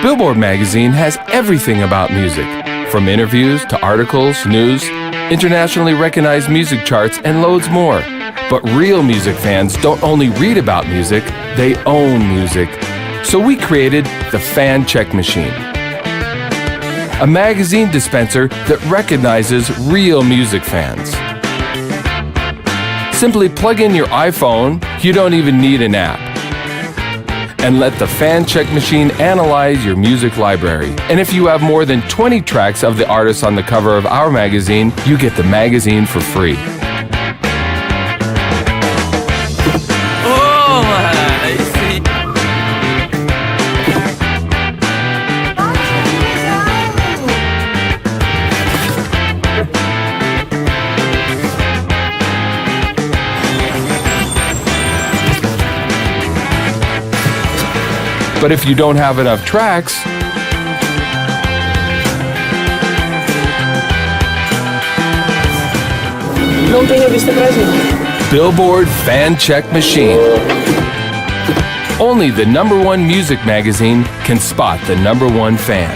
Billboard Magazine has everything about music, from interviews to articles, news, internationally recognized music charts, and loads more. But real music fans don't only read about music, they own music. So we created the Fan Check Machine, a magazine dispenser that recognizes real music fans. Simply plug in your iPhone, you don't even need an app, and let the Fan Check Machine analyze your music library. And if you have more than 20 tracks of the artists on the cover of our magazine, you get the magazine for free. Oh, I see. But if you don't have enough tracks, Billboard Fan Check Machine. Only the #1 music magazine can spot the #1 fan.